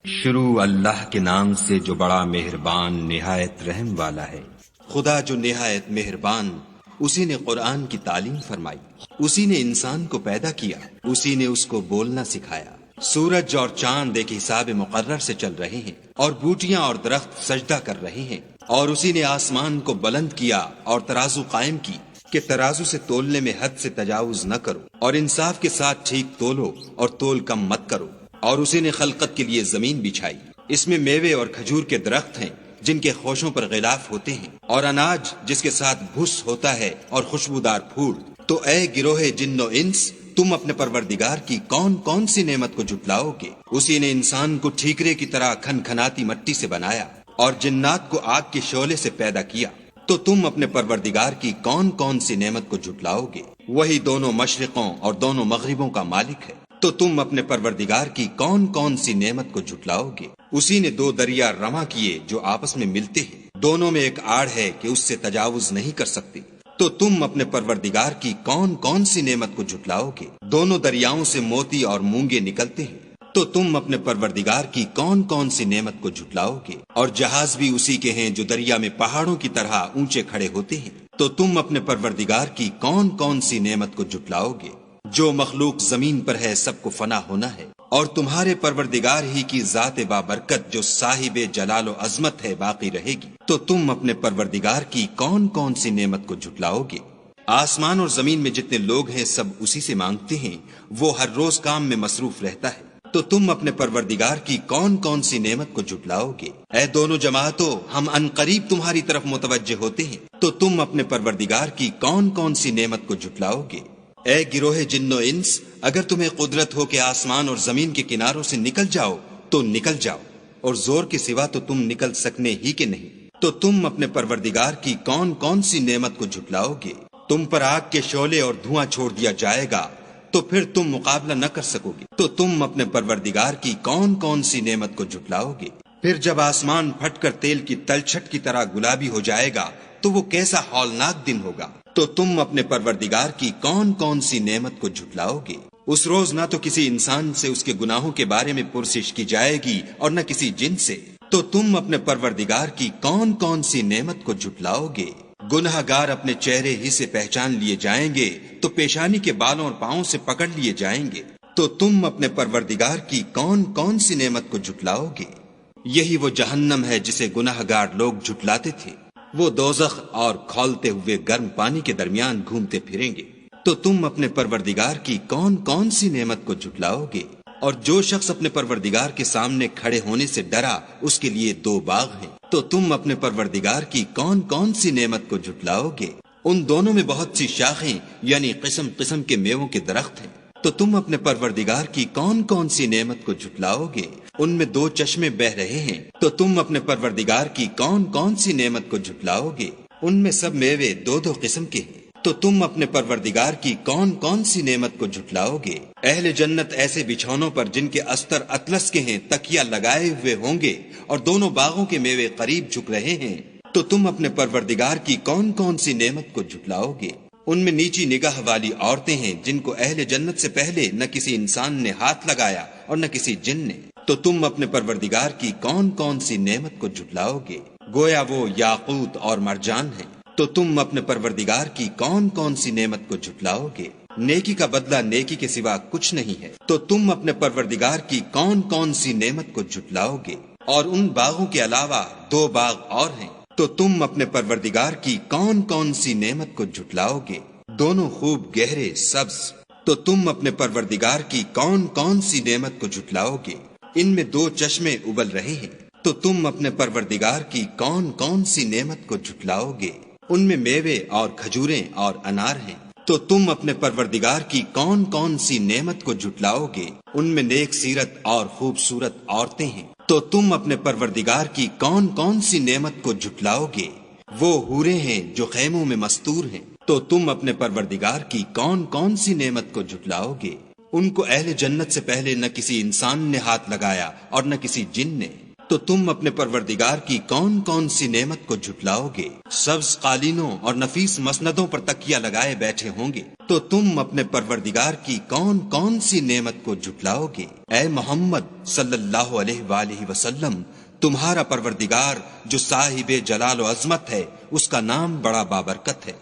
شروع اللہ کے نام سے جو بڑا مہربان نہایت رحم والا ہے۔ خدا جو نہایت مہربان، اسی نے قرآن کی تعلیم فرمائی، اسی نے انسان کو پیدا کیا، اسی نے اس کو بولنا سکھایا۔ سورج اور چاند ایک حساب مقرر سے چل رہے ہیں، اور بوٹیاں اور درخت سجدہ کر رہے ہیں، اور اسی نے آسمان کو بلند کیا اور ترازو قائم کی کہ ترازو سے تولنے میں حد سے تجاوز نہ کرو، اور انصاف کے ساتھ ٹھیک تولو اور تول کم مت کرو۔ اور اسی نے خلقت کے لیے زمین بچھائی، اس میں میوے اور کھجور کے درخت ہیں جن کے خوشوں پر غلاف ہوتے ہیں، اور اناج جس کے ساتھ بھس ہوتا ہے اور خوشبودار پھول۔ تو اے گروہ جن و انس، تم اپنے پروردگار کی کون کون سی نعمت کو جھٹلاؤ گے؟ اسی نے انسان کو ٹھیکرے کی طرح کھنکھناتی مٹی سے بنایا اور جنات کو آگ کے شعلے سے پیدا کیا۔ تو تم اپنے پروردگار کی کون کون سی نعمت کو جھٹلاؤ گے؟ وہی دونوں مشرقوں اور دونوں مغربوں کا مالک ہے۔ تو تم اپنے پروردگار کی کون کون سی نعمت کو جھٹلاؤ گے؟ اسی نے دو دریا رواں کیے جو آپس میں ملتے ہیں، دونوں میں ایک آڑ ہے کہ اس سے تجاوز نہیں کر سکتے۔ تو تم اپنے پروردگار کی کون کون سی نعمت کو جھٹلاؤ گے؟ دونوں دریاؤں سے موتی اور مونگے نکلتے ہیں۔ تو تم اپنے پروردگار کی کون کون سی نعمت کو جھٹلاؤ گے؟ اور جہاز بھی اسی کے ہیں جو دریا میں پہاڑوں کی طرح اونچے کھڑے ہوتے ہیں۔ تو تم اپنے پروردگار کی کون کون سی نعمت کو جھٹلاؤ گے؟ جو مخلوق زمین پر ہے سب کو فنا ہونا ہے، اور تمہارے پروردگار ہی کی ذات بابرکت جو صاحب جلال و عظمت ہے باقی رہے گی۔ تو تم اپنے پروردگار کی کون کون سی نعمت کو جھٹلاؤ گے؟ آسمان اور زمین میں جتنے لوگ ہیں سب اسی سے مانگتے ہیں، وہ ہر روز کام میں مصروف رہتا ہے۔ تو تم اپنے پروردگار کی کون کون سی نعمت کو جھٹلاؤ گے؟ اے دونوں جماعتوں، ہم ان قریب تمہاری طرف متوجہ ہوتے ہیں۔ تو تم اپنے پروردگار کی کون کون سی نعمت کو جھٹلاؤ گے؟ اے گروہ جن و انس، اگر تمہیں قدرت ہو کہ آسمان اور زمین کے کناروں سے نکل جاؤ تو نکل جاؤ، اور زور کے سوا تو تم نکل سکنے ہی کے نہیں۔ تو تم اپنے پروردگار کی کون کون سی نعمت کو جھٹلاؤ گے؟ تم پر آگ کے شعلے اور دھواں چھوڑ دیا جائے گا تو پھر تم مقابلہ نہ کر سکو گے۔ تو تم اپنے پروردگار کی کون کون سی نعمت کو جھٹلاؤ گے؟ پھر جب آسمان پھٹ کر تیل کی تلچھٹ کی طرح گلابی ہو جائے گا تو وہ کیسا ہولناک دن ہوگا۔ تو تم اپنے پروردگار کی کون کون سی نعمت کو جھٹلاؤ گے؟ اس روز نہ تو کسی انسان سے اس کے گناہوں کے بارے میں پرسش کی جائے گی اور نہ کسی جن سے۔ تو تم اپنے پروردگار کی کون کون سی نعمت کو جھٹلاؤ گے؟ گناہ گار اپنے چہرے ہی سے پہچان لیے جائیں گے تو پیشانی کے بالوں اور پاؤں سے پکڑ لیے جائیں گے۔ تو تم اپنے پروردگار کی کون کون سی نعمت کو جھٹلاؤ گے؟ یہی وہ جہنم ہے جسے گناہ گار لوگ جھٹلاتے تھے، وہ دوزخ اور کھولتے ہوئے گرم پانی کے درمیان گھومتے پھریں گے۔ تو تم اپنے پروردگار کی کون کون سی نعمت کو جھٹلاؤ گے؟ اور جو شخص اپنے پروردگار کے سامنے کھڑے ہونے سے ڈرا اس کے لیے دو باغ ہیں۔ تو تم اپنے پروردگار کی کون کون سی نعمت کو جھٹلاؤ گے؟ ان دونوں میں بہت سی شاخیں یعنی قسم قسم کے میووں کے درخت ہیں۔ تو تم اپنے پروردگار کی کون کون سی نعمت کو جھٹلاؤ گے؟ ان میں دو چشمے بہ رہے ہیں۔ تو تم اپنے پروردگار کی کون کون سی نعمت کو جھٹلاؤ گے؟ ان میں سب میوے دو دو قسم کے ہیں۔ تو تم اپنے پروردگار کی کون کون سی نعمت کو جھٹلاؤ گے؟ اہل جنت ایسے بچھونوں پر جن کے استر اطلس کے ہیں تکیا لگائے ہوئے ہوں گے، اور دونوں باغوں کے میوے قریب جھک رہے ہیں۔ تو تم اپنے پروردگار کی کون کون سی نعمت کو جھٹلاؤ گے؟ ان میں نیچی نگاہ والی عورتیں ہیں جن کو اہل جنت سے پہلے نہ کسی انسان نے ہاتھ لگایا اور نہ کسی جن نے۔ تو تم اپنے پروردگار کی کون کون سی نعمت کو جھٹلاؤ گے؟ گویا وہ یاقوت اور مرجان ہیں۔ تو تم اپنے پروردگار کی کون کون سی نعمت کو جھٹلاؤ گے؟ نیکی کا بدلہ نیکی کے سوا کچھ نہیں ہے۔ تو تم اپنے پروردگار کی کون کون سی نعمت کو جھٹلاؤ گے؟ اور ان باغوں کے علاوہ دو باغ اور ہیں۔ تو تم اپنے پروردگار کی کون کون سی نعمت کو جھٹلاؤ گے؟ دونوں خوب گہرے سبز۔ تو تم اپنے پروردگار کی کون کون سی نعمت کو جھٹلاؤ گے؟ ان میں دو چشمے ابل رہے ہیں۔ تو تم اپنے پروردگار کی کون کون سی نعمت کو جھٹلاؤ گے؟ ان میں میوے اور کھجوریں اور انار ہیں۔ تو تم اپنے پروردگار کی کون کون سی نعمت کو جھٹلاؤ گے؟ ان میں نیک سیرت اور خوبصورت عورتیں ہیں۔ تو تم اپنے پروردگار کی کون کون سی نعمت کو جھٹلاؤ گے؟ وہ حوریں ہیں جو خیموں میں مستور ہیں۔ تو تم اپنے پروردگار کی کون کون سی نعمت کو جھٹلاؤ گے؟ ان کو اہل جنت سے پہلے نہ کسی انسان نے ہاتھ لگایا اور نہ کسی جن نے۔ تو تم اپنے پروردگار کی کون کون سی نعمت کو جھٹلاؤ گے؟ سبز قالینوں اور نفیس مسندوں پر تکیہ لگائے بیٹھے ہوں گے تو تم اپنے پروردگار کی کون کون سی نعمت کو جھٹلاؤ گے؟ اے محمد صلی اللہ علیہ وآلہ وسلم، تمہارا پروردگار جو صاحب جلال و عظمت ہے، اس کا نام بڑا بابرکت ہے۔